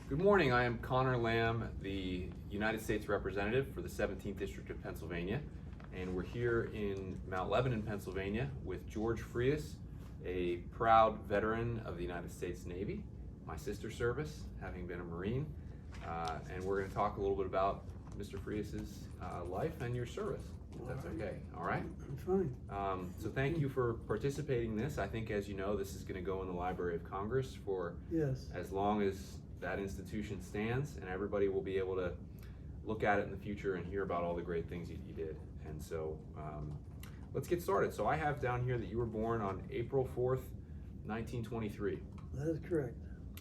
Good morning, I am Conor Lamb, the United States Representative for the 17th District of Pennsylvania, and we're here in Mount Lebanon, Pennsylvania with George Freas, a proud veteran of the United States Navy, my sister service, having been a Marine, and we're going to talk a little bit about Mr. Freas' life and your service, if that's okay. All right? I'm fine. So thank you for participating in this. I think, as you know, this is going to go in the Library of Congress for as long as that institution stands, and everybody will be able to look at it in the future and hear about all the great things you did. And so let's get started. So I have down here that you were born on April 4th, 1923. That is correct.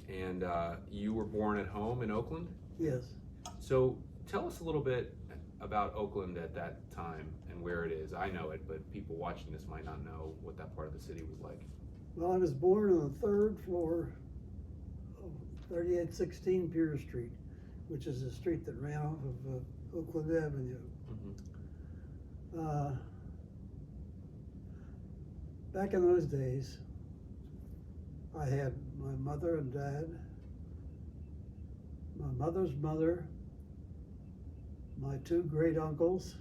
And you were born at home in Oakland? Yes. So tell us a little bit about Oakland at that time and where it is. I know it, but people watching this might not know what that part of the city was like. Well, I was born on the third floor of 3816 Pier Street, which is a street that ran off of Oakland Avenue. Mm-hmm. Back in those days, I had my mother and dad, my mother's mother, my two great uncles,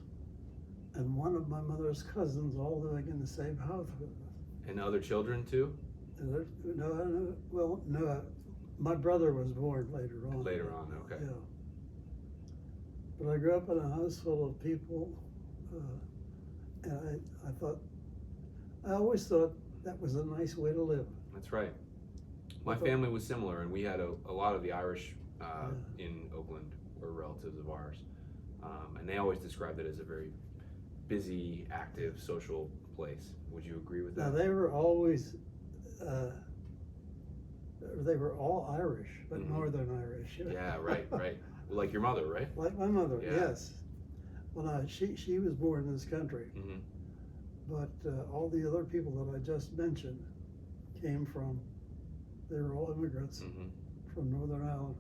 and one of my mother's cousins all living in the same house with us. And other children too? No, my brother was born later on. Later on, okay. Yeah. But I grew up in a house full of people, and I always thought that was a nice way to live. That's right. My family was similar, and we had a lot of the Irish in Oakland were relatives of ours. And they always described it as a very busy, active, social place. Would you agree with that? Now, they were always, they were all Irish, but Mm-hmm. Northern Irish. Yeah, right. Like your mother, right? Like my mother, Yeah. yes. Well, she was born in this country, Mm-hmm. but all the other people that I just mentioned came from, they were all immigrants Mm-hmm. from Northern Ireland,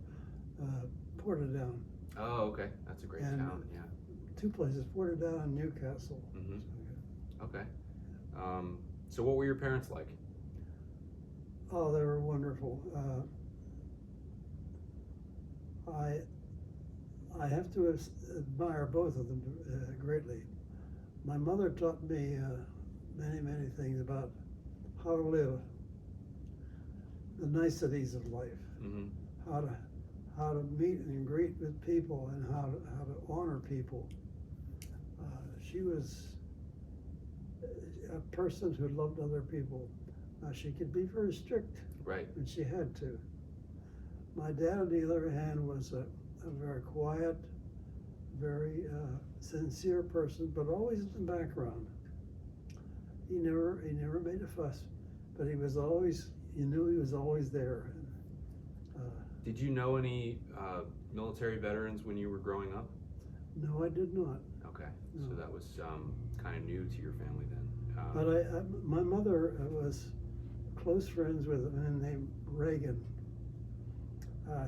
Portadown. Oh, okay. That's a great town, yeah. Two places, Portadown and Newcastle. Mm-hmm. Okay. So what were your parents like? Oh, they were wonderful. I have to admire both of them greatly. My mother taught me many things about how to live, the niceties of life, Mm-hmm. how to meet and greet with people, and how to honor people. She was a person who loved other people. She could be very strict, Right. and she had to. My dad, on the other hand, was a very quiet, very sincere person, but always in the background. He never made a fuss, but he was always, you knew he was always there. Did you know any military veterans when you were growing up? No, I did not. Okay. No. So that was kind of new to your family then. But my mother was close friends with a man named Reagan.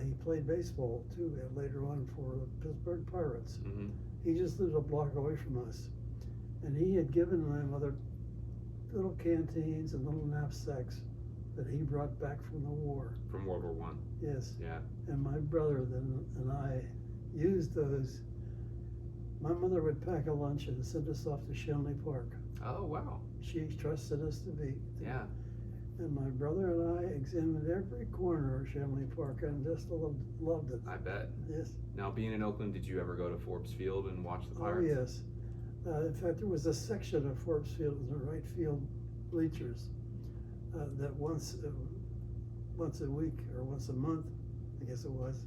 He played baseball too later on for the Pittsburgh Pirates. Mm-hmm. He just lived a block away from us. And he had given my mother little canteens and little knapsacks that he brought back from the war. From World War I. Yes. Yeah. And my brother and I used those. My mother would pack a lunch and send us off to Shenley Park. Oh, wow. She trusted us to be. Yeah. And my brother and I examined every corner of Shenley Park and just loved it. I bet. Yes. Now, being in Oakland, did you ever go to Forbes Field and watch the Oh, Pirates? yes. In fact, there was a section of Forbes Field in the right field bleachers that once a week or once a month, I guess it was,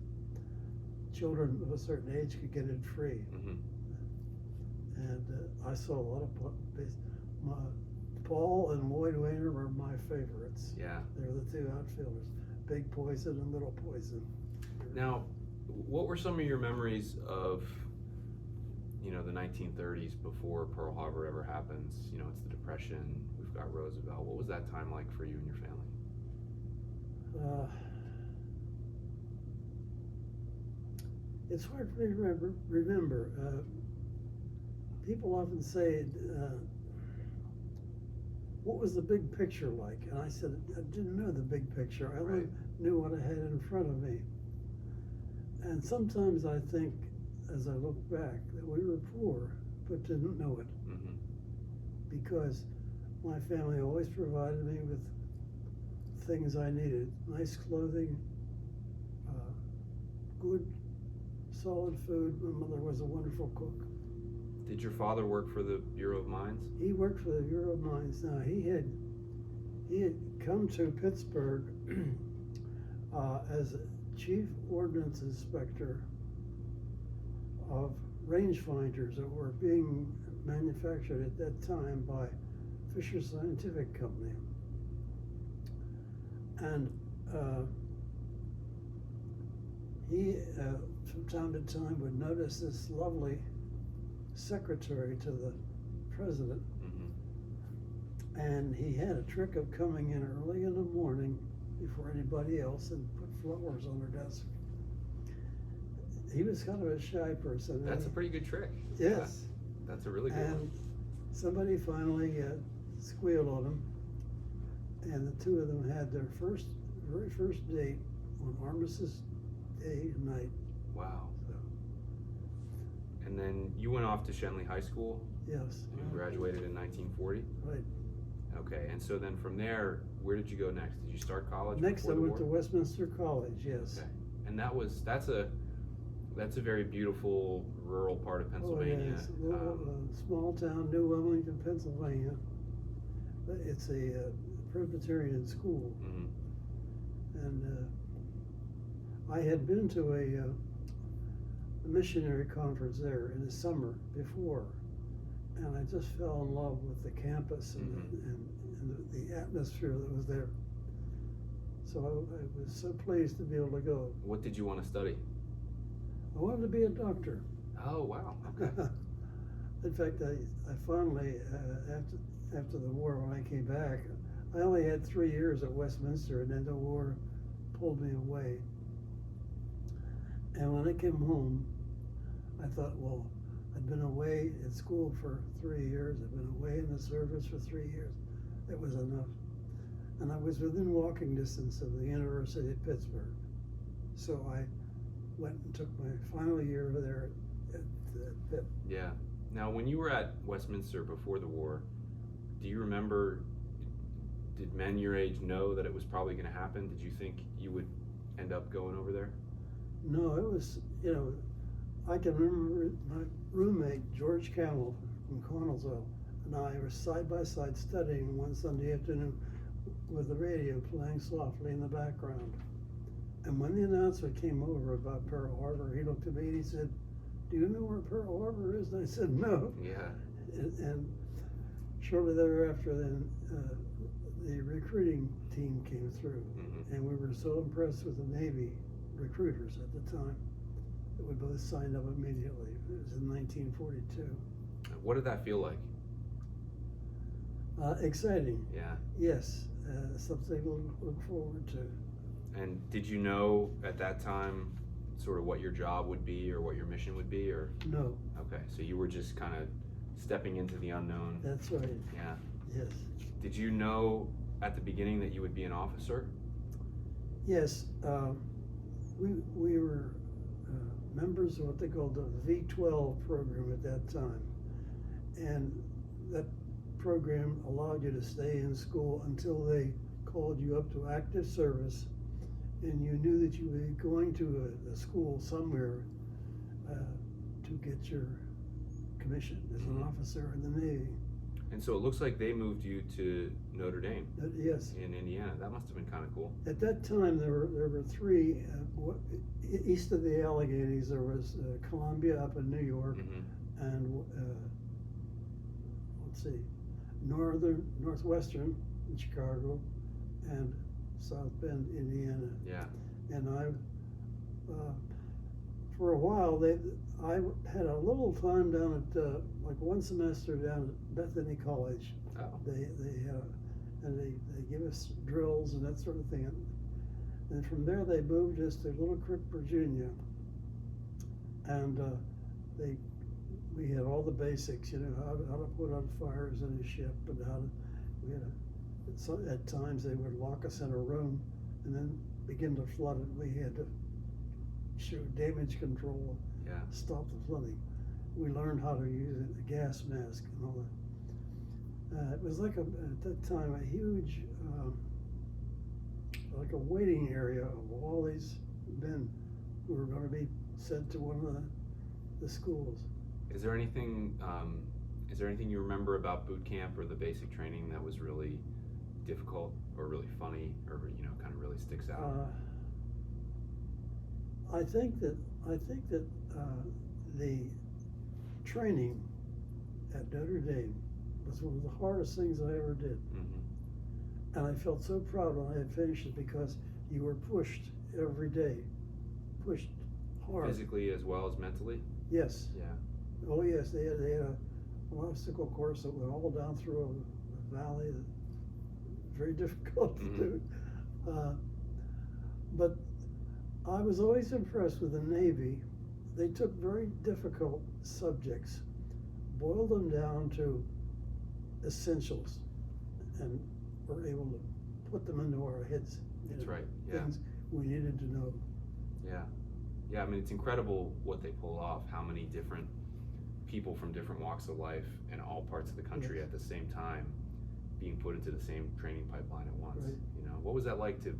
children of a certain age could get in free. Mm-hmm. And I saw a lot of Paul and Lloyd Wayner were my favorites. Yeah. They were the two outfielders, Big Poison and Little Poison. Now, what were some of your memories of, the 1930s before Pearl Harbor ever happens? It's the Depression. We've got Roosevelt. What was that time like for you and your family? It's hard for me to remember. People often say, what was the big picture like? And I said, I didn't know the big picture. I only knew what I had in front of me. And sometimes I think, as I look back, that we were poor, but didn't know it. Mm-hmm. Because my family always provided me with things I needed: nice clothing, good, solid food. My mother was a wonderful cook. Did your father work for the Bureau of Mines? He worked for the Bureau of Mines. Now, he had come to Pittsburgh as chief ordnance inspector of rangefinders that were being manufactured at that time by Fisher Scientific Company. And he, from time to time, would notice this lovely secretary to the president. Mm-hmm. And he had a trick of coming in early in the morning before anybody else and put flowers on her desk. He was kind of a shy person. That's a pretty good trick. Yes. Yeah, that's a really good And one. somebody finally squealed on him, and the two of them had their very first date on Armistice Day night. Wow. So, And then you went off to Shenley High School. yes. You graduated in 1940. Right. Okay, and so then from there, where did you go next? Did you start college? Next, I before the went to war? Westminster College. Yes. Okay, and that's a very beautiful rural part of Pennsylvania. Oh, yeah, it's a little small town, New Wilmington, Pennsylvania. It's a Presbyterian school, Mhm. and I had been to a missionary conference there in the summer before, and I just fell in love with the campus and, Mhm. and the atmosphere that was there. So I was so pleased to be able to go. What did you want to study? I wanted to be a doctor. Oh, wow. Okay. In fact, I finally, after the war, when I came back, I only had 3 years at Westminster, and then the war pulled me away. And when I came home, I thought, well, I'd been away at school for 3 years, I'd been away in the service for 3 years. That was enough. And I was within walking distance of the University of Pittsburgh. So I went and took my final year there at Pitt. Yeah. Now, when you were at Westminster before the war, do you remember, did men your age know that it was probably going to happen? Did you think you would end up going over there? No, it was, I can remember my roommate, George Camel from Connellsville, and I were side by side studying one Sunday afternoon with the radio playing softly in the background. And when the announcement came over about Pearl Harbor, he looked at me and he said, "Do you know where Pearl Harbor is?" And I said, "No." Yeah. And shortly thereafter, then the recruiting team came through, Mhm. and we were so impressed with the Navy recruiters at the time that we both signed up immediately. It was in 1942. What did that feel like? Exciting, Yeah. yes, something to look forward to. And did you know at that time sort of what your job would be or what your mission would be, or? No, Okay, so you were just kind of stepping into the unknown. that's right, Yeah. yes. Did you know at the beginning that you would be an officer? Yes, we were members of what they called the V12 program at that time. And that program allowed you to stay in school until they called you up to active service, and you knew that you were going to a school somewhere to get your commission as an officer in the Navy. And so it looks like they moved you to Notre Dame Yes. in Indiana. That must have been kind of cool. At that time, there were three. East of the Alleghenies, there was Columbia up in New York, Mm-hmm. and let's see, Northwestern in Chicago, and South Bend, Indiana. Yeah. And for a while, I had a little time down at like one semester down at Bethany College. Oh. They give us drills and that sort of thing. And from there, they moved us to Little Creek, Virginia, and we had all the basics, how to put out fires in a ship, and at times they would lock us in a room and then begin to flood it. We had to damage control, Yeah. stop the flooding. We learned how to use a gas mask and all that. It was like at that time a huge, like a waiting area of all these men who were going to be sent to one of the schools. Is there anything you remember about boot camp or the basic training that was really difficult or really funny or kind of really sticks out? I think that the training at Notre Dame was one of the hardest things I ever did. Mm-hmm. And I felt so proud when I had finished it because you were pushed every day, pushed hard. Physically as well as mentally? Yes. Yeah. Oh yes, they had an obstacle course that went all down through a valley, very difficult to do. But I was always impressed with the Navy. They took very difficult subjects, boiled them down to essentials, and were able to put them into our heads. That's right. Yeah. Things we needed to know. Yeah. Yeah, I mean, it's incredible what they pull off, how many different people from different walks of life in all parts of the country Yes. at the same time being put into the same training pipeline at once. Right. What was that like to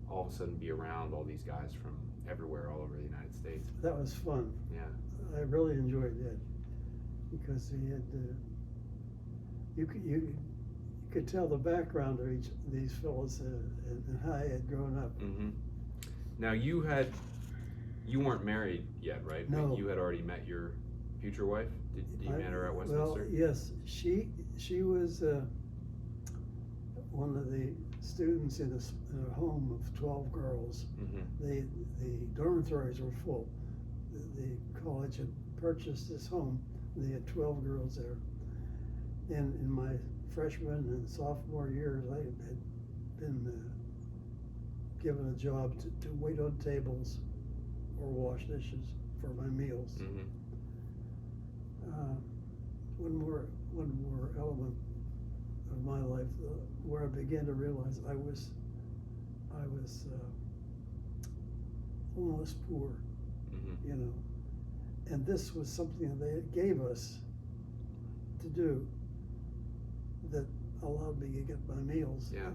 all of a sudden be around all these guys from everywhere all over the United States? That was fun. Yeah. I really enjoyed that because they had you could tell the background of each of these fellows and how I had grown up. Mm-hmm. Now you weren't married yet, right? No. You had already met your future wife. Did you met her at Westminster? Well, yes, she was one of the students in a home of 12 girls. Mm-hmm. The dormitories were full. The college had purchased this home. They had 12 girls there. And in my freshman and sophomore years, I had been given a job to wait on tables or wash dishes for my meals. Mm-hmm. One more element of my life where I began to realize I was almost poor, Mm-hmm. and this was something they gave us to do that allowed me to get my meals. Yeah.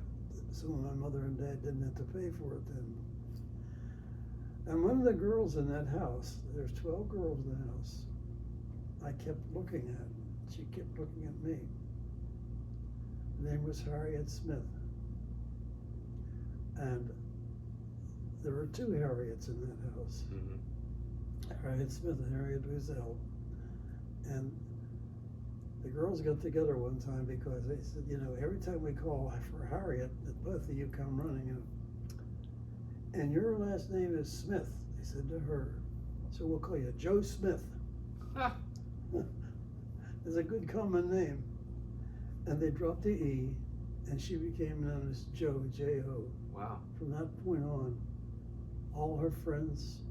So my mother and dad didn't have to pay for it then. And one of the girls in that house, there's 12 girls in the house, I kept looking at. She kept looking at me. Her name was Harriet Smith. And there were two Harriets in that house. Mm-hmm. Harriet Smith and Harriet Wiesel. And the girls got together one time because they said, every time we call for Harriet, that both of you come running. And your last name is Smith, they said to her. So we'll call you Joe Smith. It's a good common name. And they dropped the E, and she became known as Joe, J-O. Wow. From that point on, all her friends,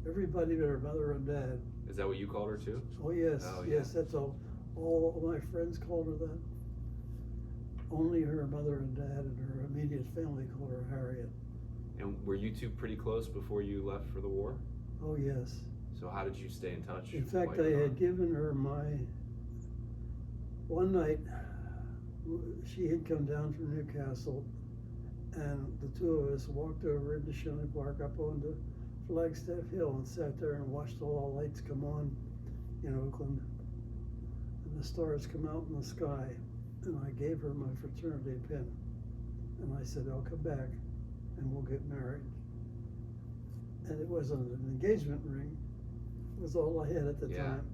everybody but her mother and dad. Is that what you called her too? Oh yes, Oh, yeah. yes, that's all. All of my friends called her that. Only her mother and dad and her immediate family called her Harriet. And were you two pretty close before you left for the war? Oh yes. So how did you stay in touch? In fact, while you I were had gone? given her one night, she had come down from Newcastle, and the two of us walked over into Shinley Park up onto Flagstaff Hill and sat there and watched all the lights come on in Oakland, and the stars come out in the sky. And I gave her my fraternity pin, and I said, I'll come back and we'll get married. And it wasn't an engagement ring, it was all I had at the Yeah. time.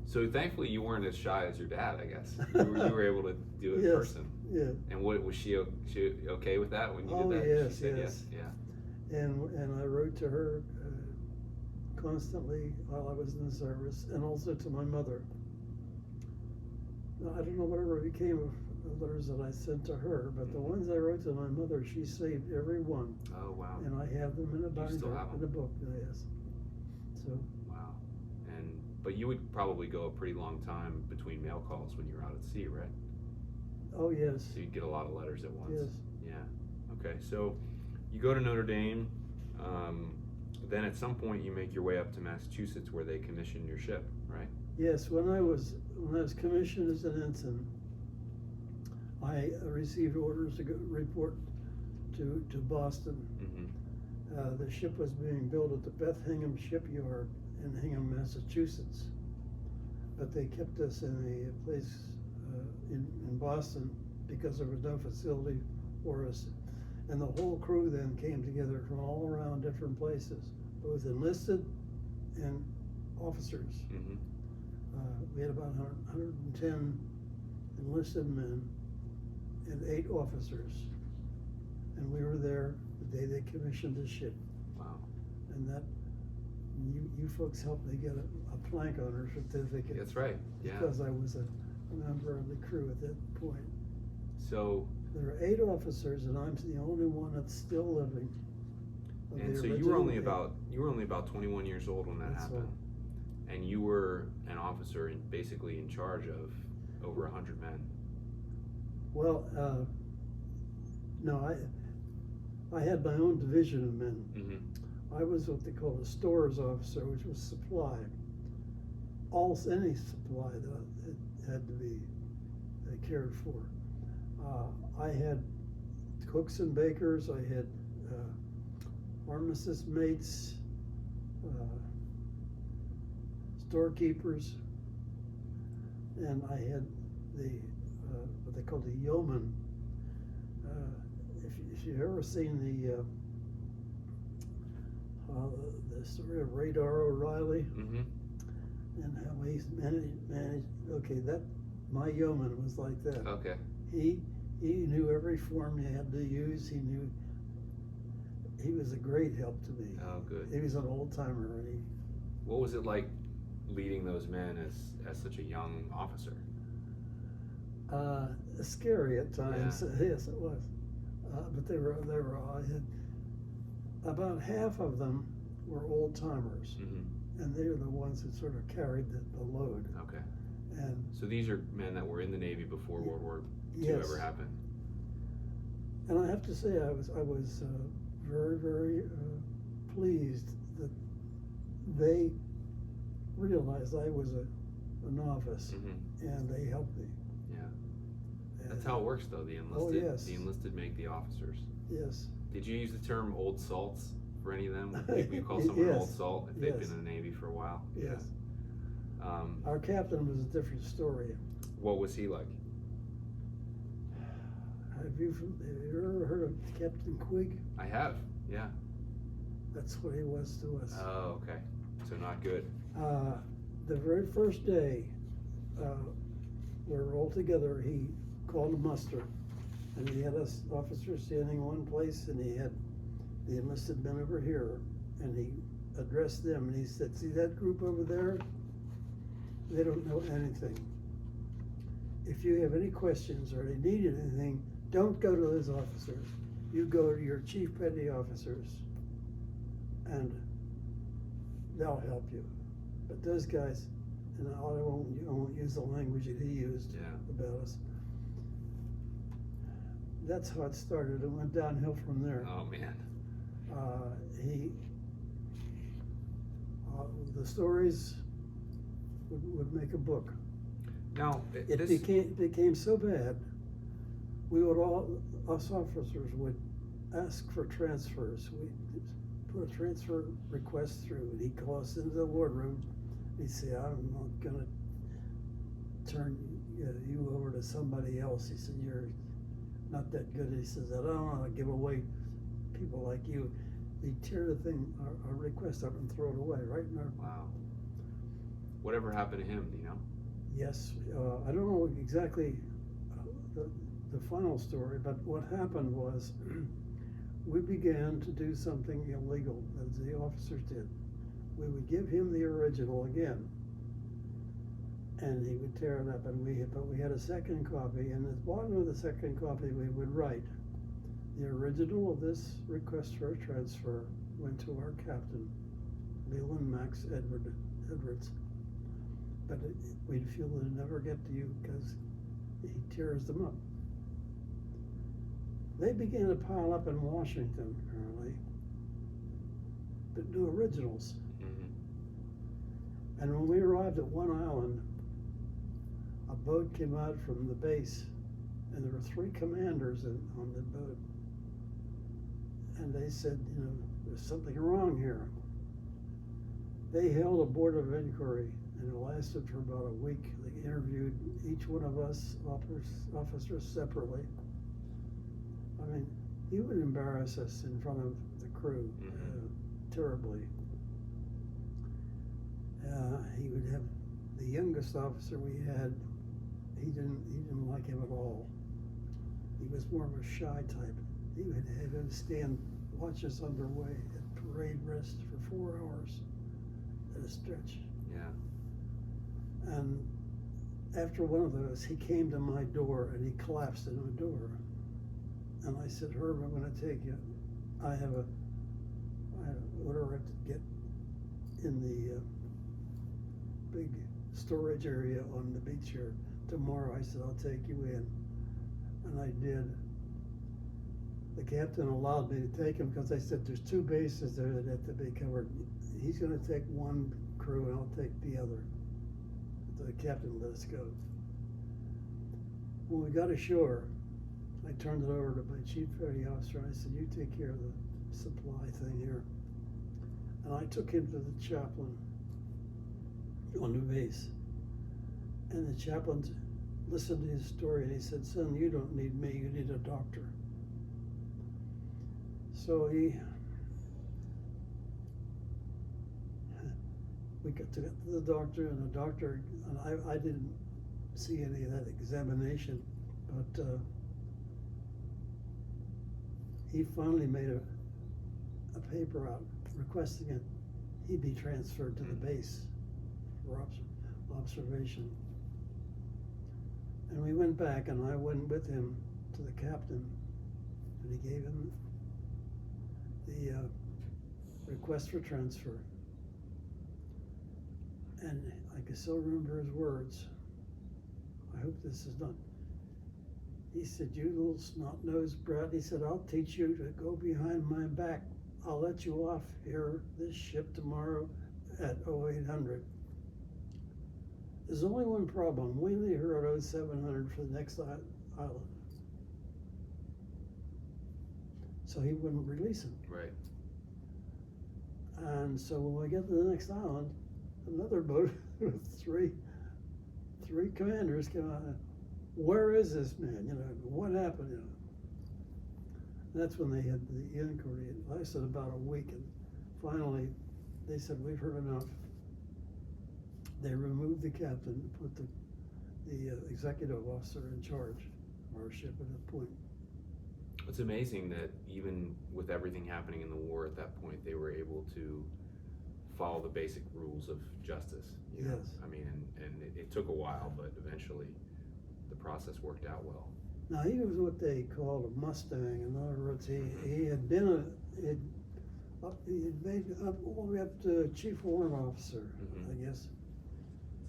So thankfully you weren't as shy as your dad, I guess. You were able to do it in Yes, person. yeah. And what was she okay with that when you Oh, did that? yes, She said yes. Yeah. And I wrote to her constantly while I was in the service, and also to my mother. Now, I don't know whatever became of the letters that I sent to her, but the ones I wrote to my mother, she saved every one. Oh wow. And I have them in a binder, still have in them? a book, yes. So, Wow. But you would probably go a pretty long time between mail calls when you were out at sea, right? oh yes, So you'd get a lot of letters at once. yes. Yeah. Okay. So you go to Notre Dame. then at some point you make your way up to Massachusetts where they commission your ship, right? Yes, when I was commissioned as an ensign, I received orders to report to Boston. Mm-hmm. The ship was being built at the Beth Hingham Shipyard in Hingham, Massachusetts, but they kept us in a place in Boston because there was no facility for us. And the whole crew then came together from all around different places, both enlisted and officers. Mm-hmm. We had about 110 enlisted men and 8 officers. And we were there the day they commissioned the ship. Wow. And that, you folks helped me get a plank owner certificate. That's right, yeah. Because I was a member of the crew at that point. So, there are 8 officers, and I'm the only one that's still living. and so you were only about 21 years old when that That's happened, all. and you were an officer and basically in charge of over 100 men. Well, no, I had my own division of men. Mm-hmm. I was what they call a stores officer, which was supply. Any supply that had to be cared for. I had cooks and bakers, I had pharmacist mates, storekeepers, and I had the what they call the yeoman. If you've ever seen the story of Radar O'Reilly, Mm-hmm. and how he's managed, okay, that my yeoman was like that. Okay. He knew every form you had to use. He was a great help to me. Oh, good. He was an old timer, and What was it like leading those men as such a young officer? scary at times. Yeah. Yes, it was. But they were I had about half of them were old timers, Mm-hmm. and they were the ones that sort of carried the load. Okay. And So these are men that were in the Navy before World War II yes. ever happened. And I have to say, I was very, very pleased that they realized I was a novice, Mm-hmm. and they helped me. Yeah. And That's how it works, though. The enlisted, yes. the enlisted make the officers. Yes. Did you use the term "old salts" for any of them? We call someone an Yes. old salt if they've Yes. been in the Navy for a while. Yes. Yeah. Our captain was a different story. What was he like? Have you ever heard of Captain Quigg? I have. Yeah. That's what he was to us. Oh, okay. So not good. The very first day we were all together, he called a muster, and he had us officers standing in one place, and he had the enlisted men over here, and he addressed them, and he said, "See that group over there? They don't know anything. If you have any questions or they need anything, don't go to those officers. You go to your chief petty officers, and they'll help you. But those guys," and I won't use the language that he used Yeah. about us. That's how it started. It went downhill from there. Oh man. The stories would make a book. Now It this. became so bad, us officers would ask for transfers. We put a transfer request through, and he'd call us into the wardroom. He'd say, "I'm not gonna turn you over to somebody else." He said, "You're not that good." He says, "I don't want to give away people like you." He'd tear the thing, our request up, and throw it away right in our. Wow. Whatever happened to him? Do you know? Yes, I don't know exactly the final story, but what happened was we began to do something illegal, as the officers did. We would give him the original again, and he would tear it up, but we had a second copy, and at the bottom of the second copy we would write, "The original of this request for a transfer went to our captain, Leland Max Edwards. But we'd feel that it'd never get to you because he tears them up." They began to pile up in Washington, apparently. but no originals. Mm-hmm. And when we arrived at one island, a boat came out from the base, and there were 3 commanders on the boat. And they said, you know, there's something wrong here. They held a board of inquiry, and it lasted for about a week. They interviewed each one of us officers separately. I mean, he would embarrass us in front of the crew terribly. He would have the youngest officer we had. He didn't like him at all. He was more of a shy type. He would have him watch us underway at parade rest for 4 hours at a stretch. Yeah. And after one of those, he came to my door and he collapsed in my door. And I said, Herb, I'm going to take you. I have whatever I have to get in the big storage area on the beach here tomorrow. I said, I'll take you in. And I did. The captain allowed me to take him because I said there's 2 bases there that have to be covered. He's going to take one crew and I'll take the other. The captain let us go. When we got ashore, I turned it over to my chief petty officer. I said, you take care of the supply thing here. And I took him to the chaplain on the base. And the chaplain listened to his story and he said, son, you don't need me, you need a doctor. So we got to the doctor, and the doctor, and I didn't see any of that examination, but he finally made a paper out requesting it. He'd be transferred to the base for observation. And we went back, and I went with him to the captain, and he gave him the request for transfer. And I can still remember his words. I hope this is not. He said, you little snot-nosed brat. He said, I'll teach you to go behind my back. I'll let you off here, this ship tomorrow at 0800. There's only one problem. We leave her at 0700 for the next island. So he wouldn't release him. Right. And so when we get to the next island, another boat with three commanders came out. Where is this man? You know, what happened? You know, that's when they had the inquiry. It lasted about a week, and finally, they said, "We've heard enough." They removed the captain, put the executive officer in charge of our ship at that point. It's amazing that even with everything happening in the war at that point, they were able to follow the basic rules of justice. You know? Yes. I mean, and it took a while, but eventually the process worked out well. Now, he was what they called a Mustang. In other words, he had been he had made up all the way up to chief warrant officer, I guess,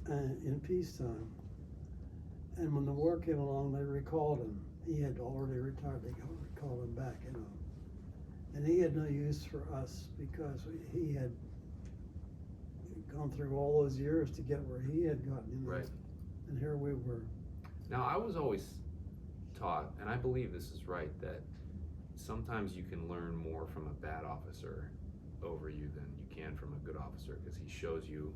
in peacetime. And when the war came along, they recalled him. He had already retired. They called him back, you know. And he had no use for us because he had gone through all those years to get where he had gotten, you know. Right. And here we were. Now, I was always taught, and I believe this is right, that sometimes you can learn more from a bad officer over you than you can from a good officer, because he shows you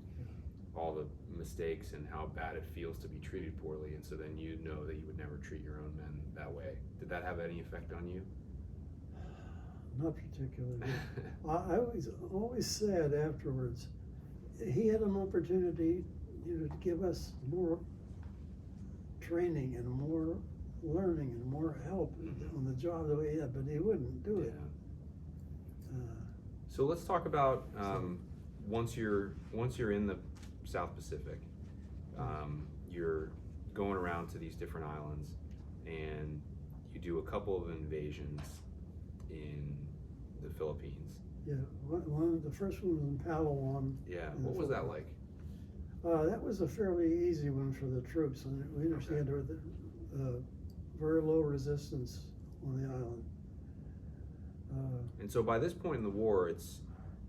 all the mistakes and how bad it feels to be treated poorly, and so then you know that you would never treat your own men that way. Did that have any effect on you? Not particularly. I always said afterwards, he had an opportunity, you know, to give us more training and more learning and more help on the job that we had, but he wouldn't do it. So let's talk about once you're in the South Pacific, you're going around to these different islands, and you do a couple of invasions in the Philippines. Yeah, the first one was in Palawan. Yeah, what was that like? That was a fairly easy one for the troops, and we understand there was very low resistance on the island. And so by this point in the war, it's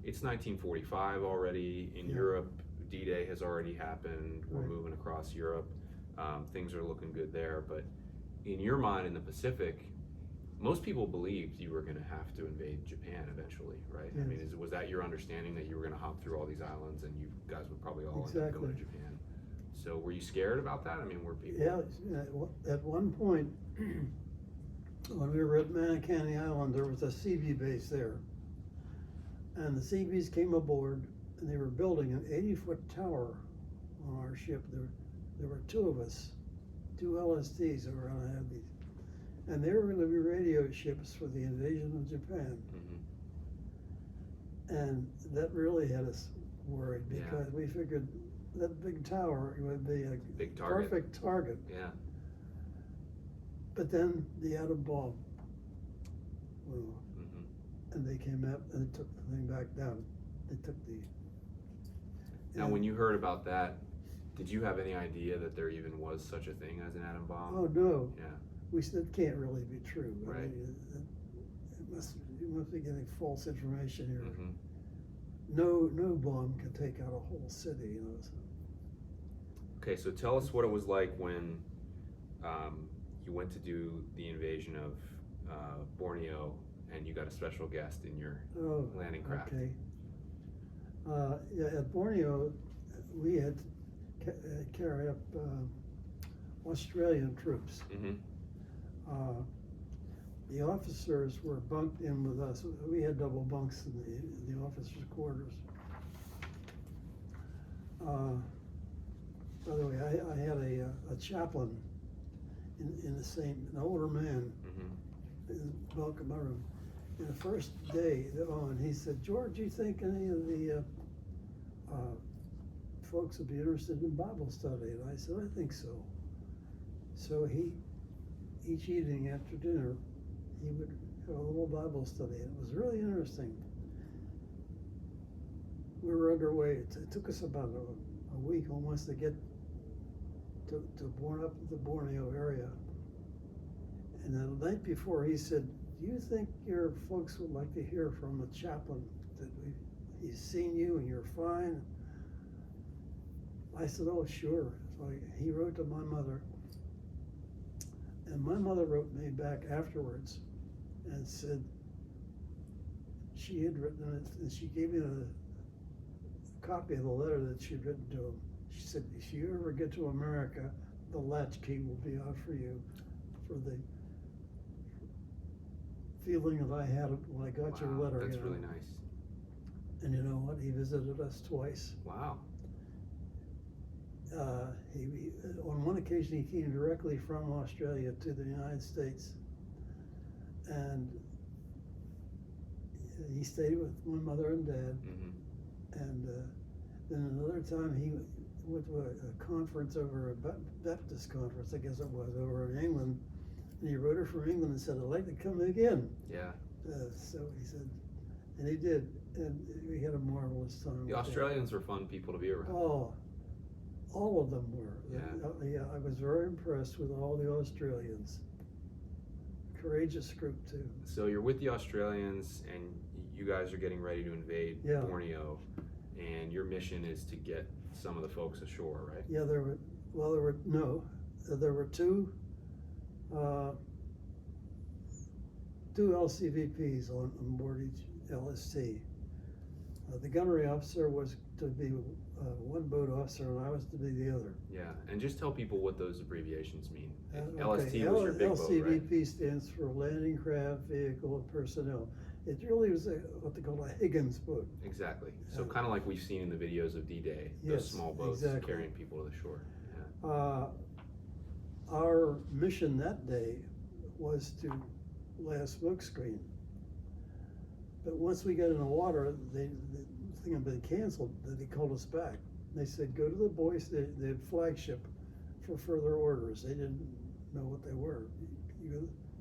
it's 1945 already. In Yeah. Europe, D-Day has already happened. We're Right. moving across Europe. Things are looking good there. But in your mind, in the Pacific, most people believed you were going to have to invade Japan eventually, right? I mean, Yes. was that your understanding, that you were going to hop through all these islands and you guys would probably all end up going to Exactly. Japan? So were you scared about that? I mean, were people? Yeah, at one point, when we were at Manakani Island, there was a Seabee base there. And the Seabees came aboard, and they were building an 80-foot tower on our ship. There were two of us, two LSTs that were going to have these. And they were going to be radio ships for the invasion of Japan. Mhm. And that really had us worried, Yeah. because we figured that big tower would be a Big target. perfect target. Yeah. But then the atom bomb went off, Mhm. and they came out and they took the thing back down. They took the. Now, and- when you heard about that, did you have any idea that there even was such a thing as an atom bomb? Oh no, Yeah. we said it can't really be true. I Right. mean, you must be getting false information here. Mhm. No bomb can take out a whole city, you know. So. Okay, so tell us what it was like when you went to do the invasion of Borneo, and you got a special guest in your Oh, landing craft. okay. Yeah, at Borneo, we had to carry up Australian troops. Mm-hmm. The officers were bunked in with us. We had double bunks in the officers' quarters. By the way, I had a chaplain in the same, an older man, Mm-hmm. in the bunk of my room. And the first day on, he said, "George, you think any of the folks would be interested in Bible study?" And I said, "I think so." So each evening after dinner, he would have a little Bible study, and it was really interesting. We were underway. It took us about a week almost to get to the Borneo area. And the night before, he said, "Do you think your folks would like to hear from a chaplain that he's seen you and you're fine?" I said, "Oh, sure." So he wrote to my mother, and my mother wrote me back afterwards and said she had written it, and she gave me a copy of the letter that she'd written to him. She said, "If you ever get to America, the latchkey will be out for you," for the feeling that I had when I got your Wow, letter. that's you know. really nice. And you know what? He visited us twice. Wow. He on one occasion he came directly from Australia to the United States, and he stayed with my mother and dad. Mm-hmm. And then another time he went to a conference over, a Baptist conference, I guess it was, over in England. And he wrote her from England and said, "I'd like to come again." Yeah. So he said, and he did, and we had a marvelous time. The with Australians were fun people to be around. them. Oh, all of them were. Yeah. Yeah, I was very impressed with all the Australians. Courageous group too. So you're with the Australians, and you guys are getting ready to invade Yeah. Borneo, and your mission is to get some of the folks ashore, right? Yeah, there were two LCVPs on board each LST. The gunnery officer was to be one boat officer, and I was to be the other. Yeah, and just tell people what those abbreviations mean. Okay, LST was your big boat, right? LCVP stands for Landing Craft Vehicle and Personnel. It really was what they call a Higgins boat. Exactly. So kind of like we've seen in the videos of D-Day, those Yes, small boats exactly. carrying people to the shore. Yeah. Our mission that day was to lay a smoke screen. But once we got in the water, the thing had been canceled. They called us back. They said, "Go to the the Flagship for further orders." They didn't know what they were.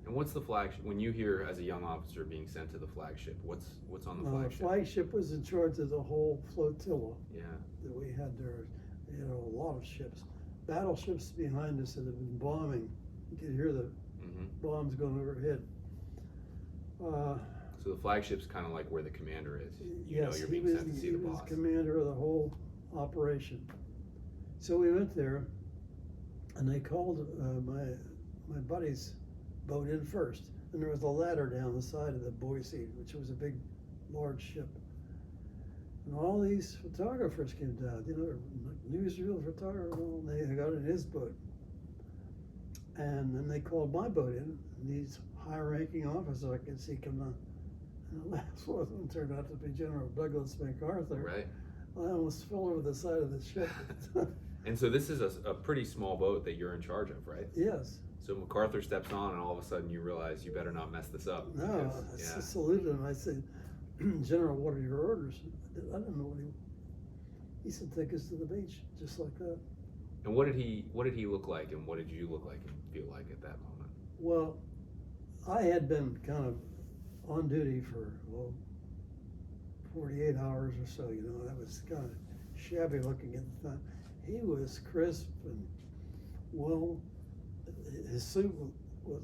And what's the flagship? When you hear as a young officer being sent to the Flagship, what's on the flagship? Flagship was in charge of the whole flotilla Yeah. that we had there. You know, a lot of ships, battleships behind us that had been bombing. You could hear the Mm-hmm. bombs going overhead. So So the flagship's kind of like where the commander is. You know Yes, you're he being was, sent to see he the was boss. commander of the whole operation. So we went there, and they called my buddy's boat in first, and there was a ladder down the side of the buoy seat, which was a big, large ship. And all these photographers came down, you know, newsreel photographers, and they got in his boat. And then they called my boat in, and these high-ranking officers I could see come on. And the last one turned out to be General Douglas MacArthur. Right. I almost fell over the side of the ship. And so this is a pretty small boat that you're in charge of, right? Yes. So MacArthur steps on, and all of a sudden you realize you better not mess this up. No, because- I saluted him. I said, General, what are your orders? I didn't know what he said, take us to the beach, just like that. And what did he look like, and what did you look like and feel like at that moment? Well, I had been kind of on duty for, 48 hours or so, you know. I was kind of shabby looking at the time. He was crisp and, well, his suit was,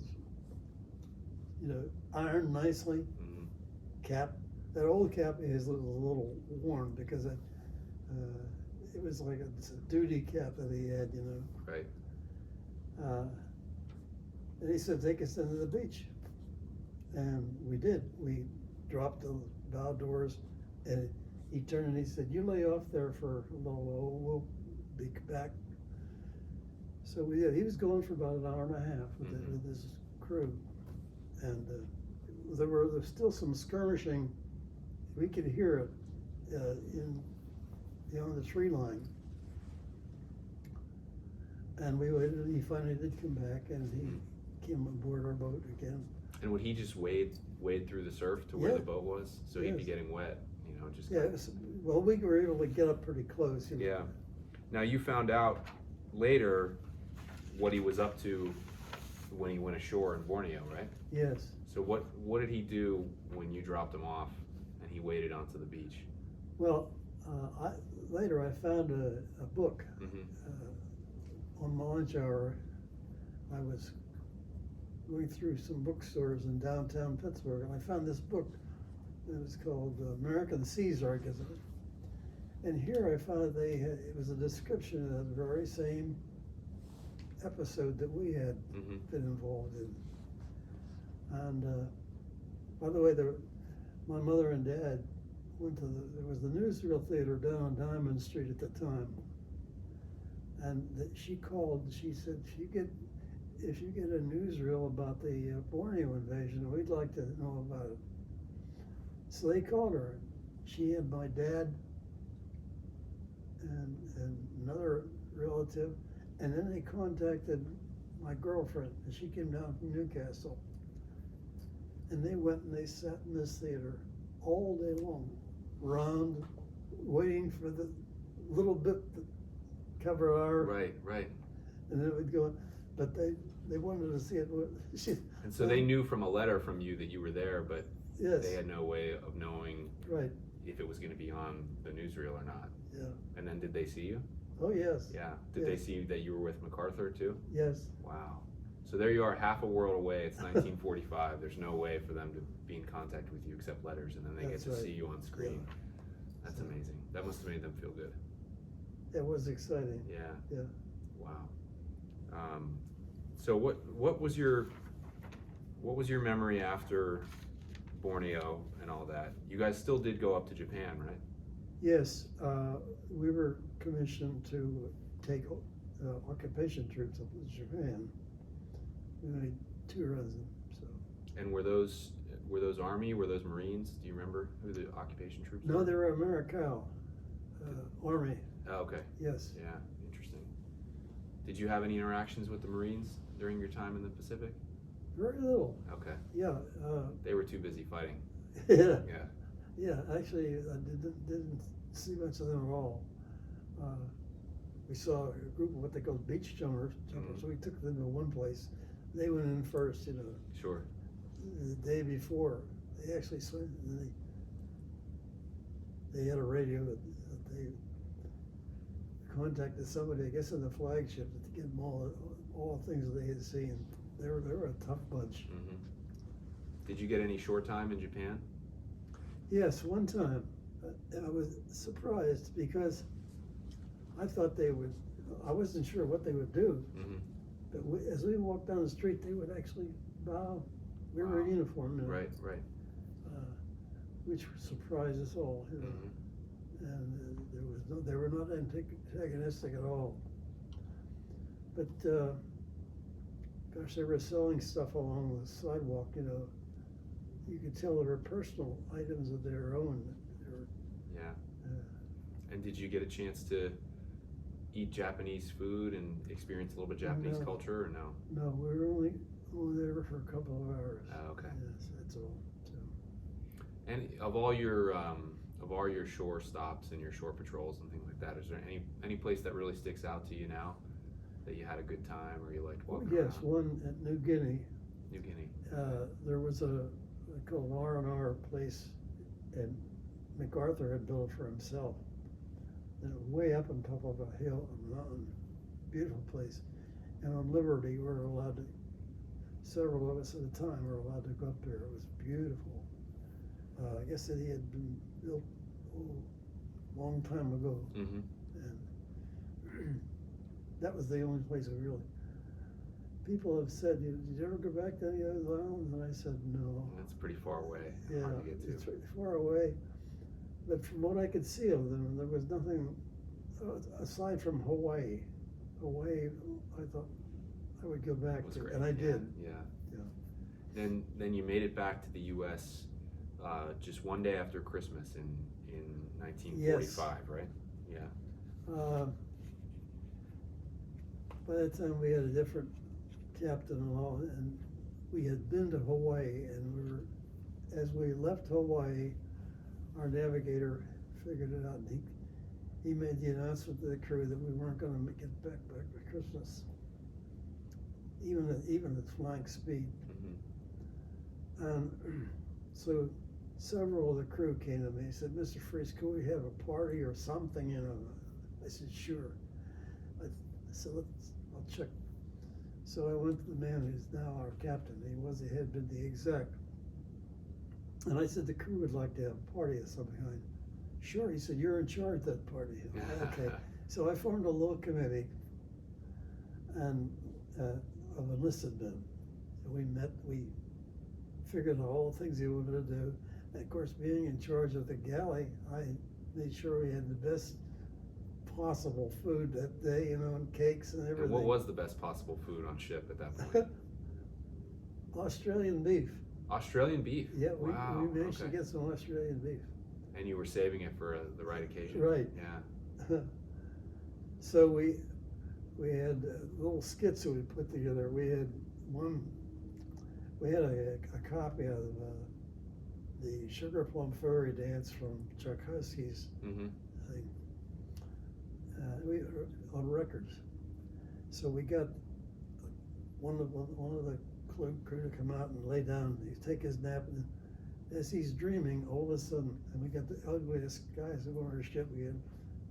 you know, ironed nicely. Mm-hmm. Cap, that old cap is a little worn because it was like a duty cap that he had, you know. Right. And he said, take us into the beach. And we did. We dropped the bow doors, and he turned and he said, you lay off there for a little while, we'll be back. So we did. He was going for about an hour and a half with his crew. And there was still some skirmishing. We could hear it on the tree line. And we waited, and he finally did come back, and he came aboard our boat again. And would he just wade through the surf to where Yeah. the boat was? So he'd be Yes. getting wet, you know, just. Yeah, it was, well, we were able to get up pretty close. You know. Yeah. Now you found out later what he was up to when he went ashore in Borneo, right? Yes. So what did he do when you dropped him off and he waded onto the beach? Well, later I found a book Mm-hmm. on my lunch hour. I was going through some bookstores in downtown Pittsburgh, and I found this book. It was called American Caesar, I guess it was. And here I found it was a description of the very same episode that we had Mm-hmm. been involved in. And by the way, my mother and dad went to there was the newsreel theater down on Diamond Street at the time. And she called, she said, if you get a newsreel about the Borneo invasion, we'd like to know about it. So they called her. She had my dad and another relative, and then they contacted my girlfriend, and she came down from Newcastle. And they went and they sat in this theater all day long, round, waiting for the little bit to cover our. Right. And then it would go, but they wanted to see it. And so they knew from a letter from you that you were there, but Yes. they had no way of knowing Right. if it was going to be on the newsreel or not. Yeah. And then did they see you? Oh yes. Yeah. Did they Yes. see that you were with MacArthur too? Yes. Wow. So there you are, half a world away. It's 1945. There's no way for them to be in contact with you except letters, and then they That's get to right. see you on screen. Yeah. That's amazing. That must have made them feel good. It was exciting. Yeah. Yeah. Wow. So what was your memory after Borneo and all that? You guys still did go up to Japan, right? Yes. We were commissioned to take occupation troops up to Japan. We made 2 runs of them. So. And were those Army? Were those Marines? Do you remember who the occupation troops were? No, they were Americal Army. Oh, okay. Yes. Yeah, interesting. Did you have any interactions with the Marines during your time in the Pacific? Very little. Okay. Yeah. They were too busy fighting. Yeah. Yeah. Yeah. Actually, I didn't see much of them at all. We saw a group of what they called beach jumpers. So we took them to one place. They went in first, you know. Sure. The day before, they actually swam. And they had a radio that they contacted somebody, I guess, in the Flagship to get them all things that they had seen. They were a tough bunch. Mm-hmm. Did you get any shore time in Japan? Yes, one time, I was surprised because I thought I wasn't sure what they would do, Mm-hmm. but as we walked down the street, they would actually bow. We were in Wow. uniform now. Right. Which surprised us all, you know. Mm-hmm. And they were not antagonistic at all. But gosh, they were selling stuff along the sidewalk, you know. You could tell they were personal items of their own. Yeah. And did you get a chance to eat Japanese food and experience a little bit of Japanese No. culture, or no? No, we were only there for a couple of hours. Oh, okay. Yes, that's all. So, And of all your shore stops and your shore patrols and things like that, is there any place that really sticks out to you now that you had a good time or you liked walking yes, around? one at New Guinea. New Guinea. There was a called R&R place, and MacArthur had built it for himself. And it was way up on top of a hill, a mountain, beautiful place. And on Liberty, we were allowed to, several of us at a time were allowed to go up there. It was beautiful. I guess that he had been built a long time ago. Mm-hmm. And that was the only place we really. People have said, did you ever go back to any of those islands? And I said, no. That's pretty far away. Yeah, Hard to get to. it's far away. But from what I could see of them, there was nothing aside from Hawaii. Hawaii, I thought I would go back Was to, great. and I did. Yeah. Then you made it back to the U.S. Just one day after Christmas in 1945, right? Yeah. By that time, we had a different captain and all, and we had been to Hawaii, and as we left Hawaii, our navigator figured it out, and he made the announcement to the crew that we weren't going to get back by Christmas, even at flying speed. Mm-hmm. And so several of the crew came to me and said, Mr. Freas, could we have a party or something, you know? I said, sure. I said, I'll check. So I went to the man who's now our captain. He had been the exec. And I said, the crew would like to have a party of some kind. Sure, he said, you're in charge of that party. Okay. So I formed a little committee and of enlisted men. So we met, we figured out all the things he wanted to do. And of course, being in charge of the galley, I made sure we had the best possible food that day, you know, and cakes and everything. And what was the best possible food on ship at that point? Australian beef. Australian beef? Yeah, we managed to okay. get some Australian beef. And you were saving it for the right occasion? Right. Yeah. So we had little skits that we put together. We had a copy of the Sugar Plum Fairy Dance from Tchaikovsky's Mm-hmm. thing. On records. So we got one of the crew to come out and lay down. He'd take his nap, and as he's dreaming, all of a sudden, and we got the ugliest guys on our ship.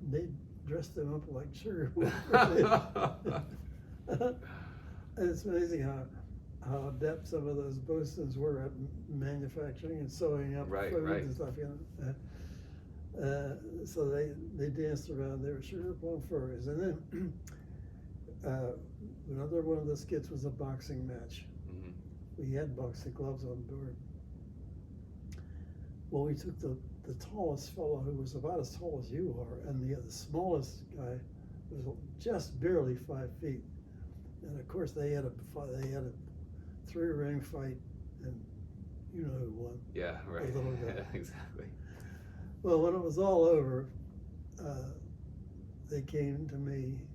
They dressed them up like sugar. And it's amazing how adept some of those bosuns were at manufacturing and sewing up food and stuff, you know. So they danced around. They were Sugar Plum Fairies, and then another one of the skits was a boxing match. Mm-hmm. We had boxing gloves on board. Well, we took the tallest fellow, who was about as tall as you are, and the smallest guy was just barely 5 feet. And of course, they had a 3-ring fight, and you know who won. Yeah, right. The little guy. Exactly. Well, when it was all over, they came to me.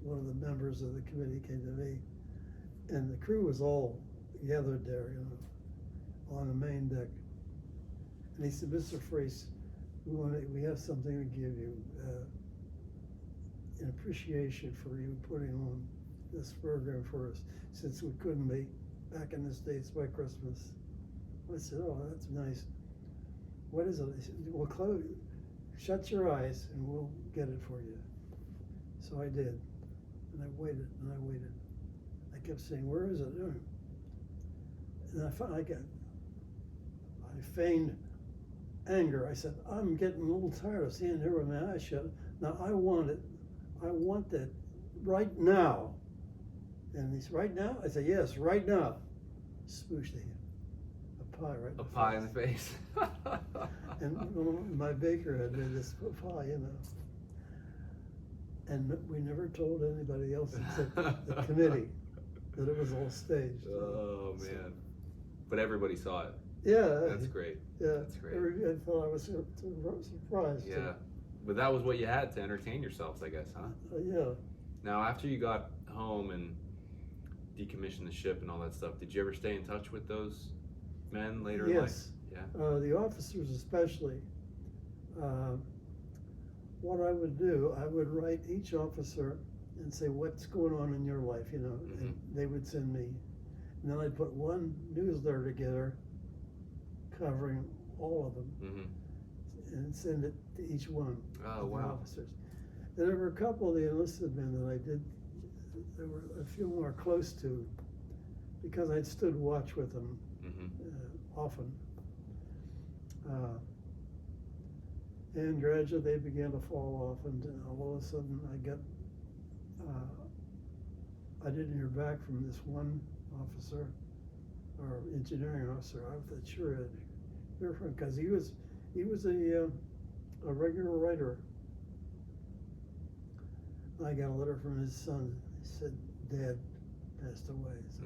One of the members of the committee came to me, and the crew was all gathered there, you know, on the main deck. And he said, Mr. Freas, we have something to give you, in appreciation for you putting on this program for us, since we couldn't be back in the States by Christmas. I said, oh, that's nice. What is it? He said, well, shut your eyes and we'll get it for you. So I did. And I waited and I waited. I kept saying, where is it? And I feigned anger. I said, I'm getting a little tired of seeing her with my eyes shut. Now I want that right now. And he said, right now? I said, yes, right now. Smooshed him. A pie right in A the pie face. in the face. And my baker had made this pie, you know. And we never told anybody else except the committee that it was all staged. Oh, So, man. But everybody saw it. yeah. That's great. Yeah. That's great. I thought I was surprised. Yeah. But that was what you had to entertain yourselves, I guess, huh? Yeah. Now, after you got home and decommissioned the ship and all that stuff, did you ever stay in touch with those men later in life? Yes. Yeah. The officers especially. What I would do, I would write each officer and say, what's going on in your life, you know, and they would send me. And then I'd put one newsletter together covering all of them and send it to each one Oh, of the wow. officers. And there were a couple of the enlisted men that I did, there were a few more close to, because I'd stood watch with them often. And gradually they began to fall off, and all of a sudden I didn't hear back from this one officer, or engineering officer. I thought sure I'd hear from him, because he was a regular writer. I got a letter from his son. He said, Dad passed away. So.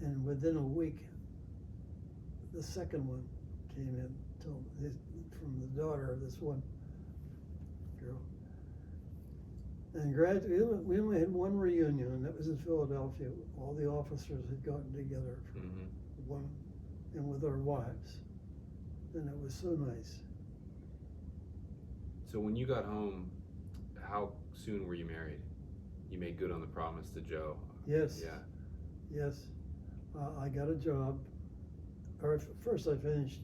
And within a week, the second one came in, from the daughter of this one girl. And gradually, we only had one reunion, and that was in Philadelphia. All the officers had gotten together for one, and with our wives. And it was so nice. So when you got home, how soon were you married? You made good on the promise to Joe. Yes. Yeah. Yes. I got a job. Or first I finished.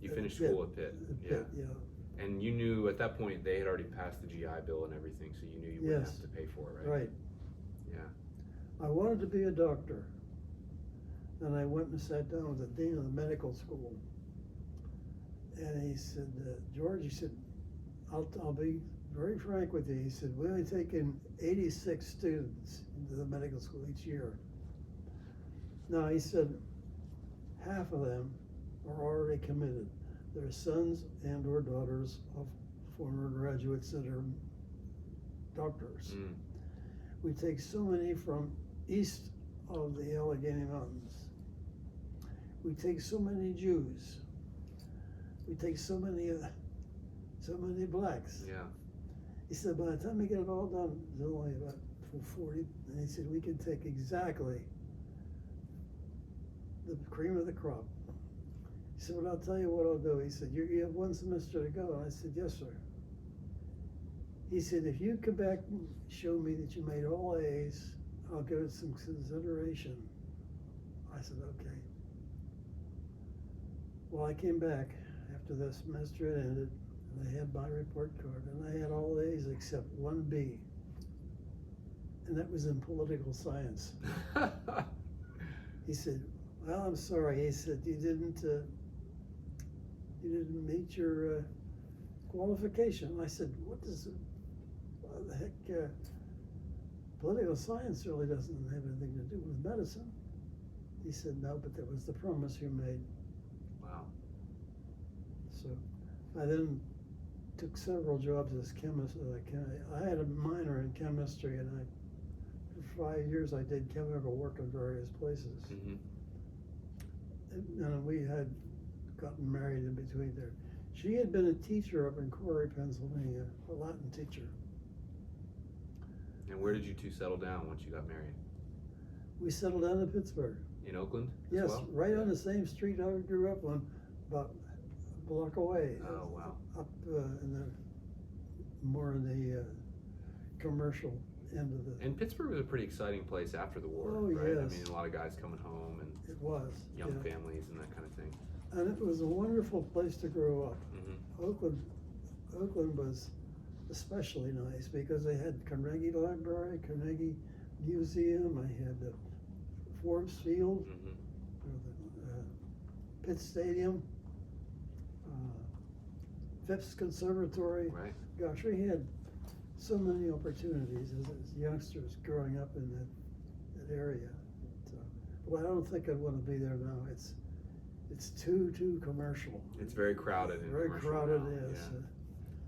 You finished school at Pitt. Pitt, yeah. And you knew at that point they had already passed the GI Bill and everything, so you knew you wouldn't have to pay for it, right? Right. Yeah. I wanted to be a doctor. And I went and sat down with the dean of the medical school. And he said, George, he said, I'll be very frank with you. He said, we only take in 86 students into the medical school each year. Now, he said, half of them are already committed. They're sons and or daughters of former graduates that are doctors. We take so many from east of the Allegheny Mountains. We take so many Jews. We take so many blacks. Yeah. He said, by the time we get it all done, there's only about 40. And he said, we can take exactly the cream of the crop. He said, well, I'll tell you what I'll do. He said, you have one semester to go. And I said, yes, sir. He said, if you come back and show me that you made all A's, I'll give it some consideration. I said, okay. Well, I came back after the semester had ended, and I had my report card, and I had all A's except one B. And that was in political science. He said, well, I'm sorry. He said, you didn't meet your qualification. I said, what the heck, political science really doesn't have anything to do with medicine. He said, no, but that was the promise you made. Wow. So I then took several jobs as chemist. I had a minor in chemistry, and for 5 years I did chemical work in various places. And we had gotten married in between there. She had been a teacher up in Corey, Pennsylvania, a Latin teacher. And where did you two settle down once you got married? We settled down in Pittsburgh. In Oakland as Yes, well? right on the same street I grew up on, about a block away. Oh, wow. Up more in the commercial end of the. And Pittsburgh was a pretty exciting place after the war, Oh, right? yes. I mean, a lot of guys coming home and It was. young yeah. families and that kind of thing. And it was a wonderful place to grow up. Oakland was especially nice because they had Carnegie Library, Carnegie Museum. I had the Forbes Field, Pitt Stadium, Phipps Conservatory. Right. Gosh, we had so many opportunities as youngsters growing up in that area. So, well, I don't think I'd want to be there now. It's too commercial. It's very crowded. And Very commercial crowded, now, yes. yeah.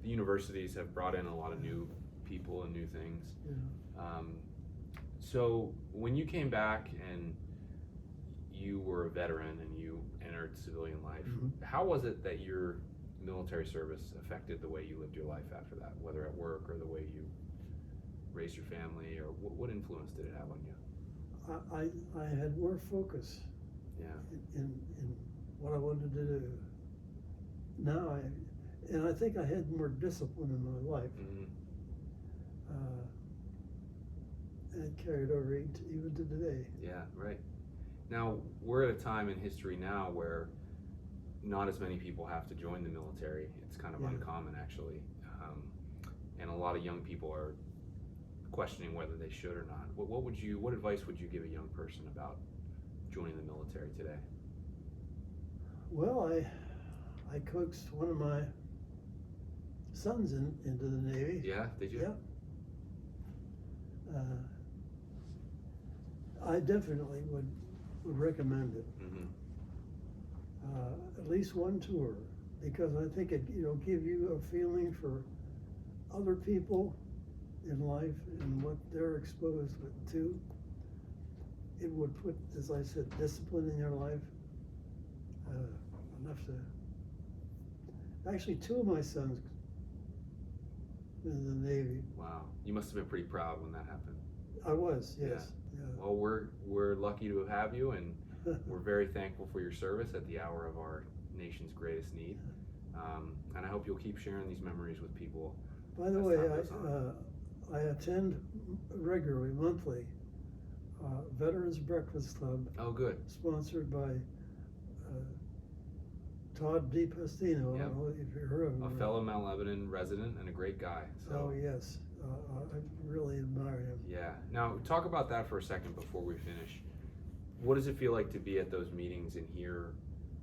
The universities have brought in a lot of new people and new things. Yeah. So when you came back and you were a veteran and you entered civilian life, how was it that your military service affected the way you lived your life after that, whether at work or the way you raised your family, or what influence did it have on you? I had more focus Yeah. in what I wanted to do. Now I think I had more discipline in my life. And it carried over even to today. Yeah, right. Now, we're at a time in history now where not as many people have to join the military. It's kind of uncommon, actually. And a lot of young people are questioning whether they should or not. What advice would you give a young person about joining the military today? Well, I coaxed one of my sons into the Navy. Yeah, did you? Yeah. I definitely would recommend it. At least one tour, because I think it'll give you a feeling for other people in life and what they're exposed to. It would put, as I said, discipline in your life. Enough to. Actually, two of my sons in the Navy. Wow, you must have been pretty proud when that happened. I was, yes. Yeah. Well, we're lucky to have you, and we're very thankful for your service at the hour of our nation's greatest need. And I hope you'll keep sharing these memories with people. By the way, I attend regularly, monthly, Veterans Breakfast Club. Oh, good. Sponsored by Todd DiPastino. I don't know if you heard of him. A fellow Mount Lebanon resident and a great guy. So. Oh, yes. I really admire him. Yeah. Now, talk about that for a second before we finish. What does it feel like to be at those meetings and hear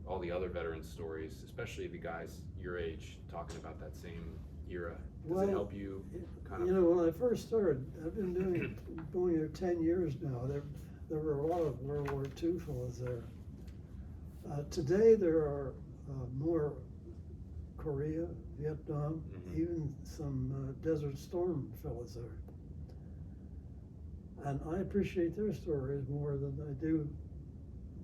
all the other veterans' stories, especially the guys your age, talking about that same era? Does it help you kind of? You know, when I first started, I've been going there 10 years now. There were a lot of World War II fellows there. Today there are more Korea, Vietnam, even some Desert Storm fellows there. And I appreciate their stories more than I do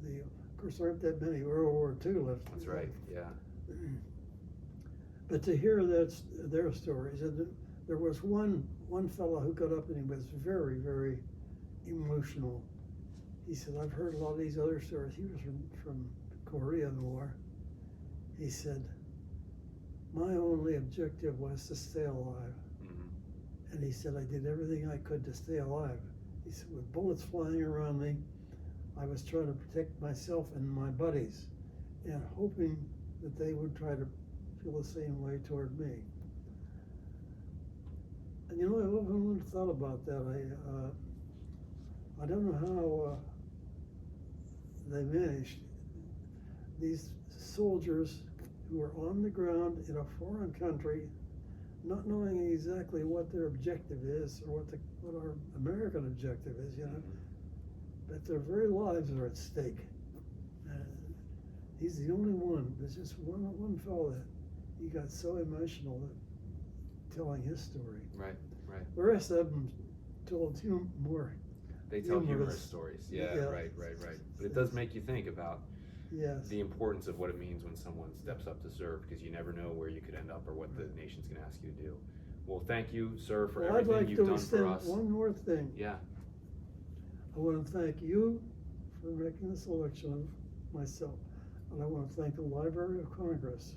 of course, there aren't that many World War II left. That's right, yeah. But to hear their stories, and there was one fellow who got up and he was very, very emotional. He said, "I've heard a lot of these other stories." He was from Korean War. He said, "My only objective was to stay alive." And he said, "I did everything I could to stay alive." He said, "With bullets flying around me, I was trying to protect myself and my buddies, and hoping that they would try to feel the same way toward me." And you know, I often thought about that. I don't know how they managed. These soldiers who were on the ground in a foreign country, not knowing exactly what their objective is or what our American objective is, you know, but their very lives are at stake. He's the only one. There's just one fellow that he got so emotional that telling his story. Right. The rest of them told more. They tell humorous stories. Yeah, right. But it does make you think about the importance of what it means when someone steps up to serve, because you never know where you could end up or what the nation's going to ask you to do. Well, thank you, sir, for everything you've done for us. One more thing. Yeah. I want to thank you for making the selection of myself. And I want to thank the Library of Congress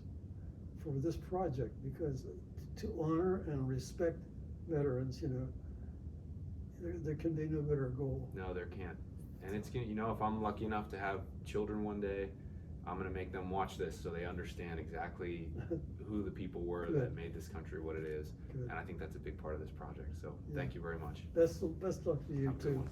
for this project, because to honor and respect veterans, you know, there can be no better goal. No, there can't. And it's gonna, you know, if I'm lucky enough to have children one day, I'm gonna make them watch this so they understand exactly who the people were that made this country what it is. Good. And I think that's a big part of this project. So thank you very much. Best luck to you Have a good too. one.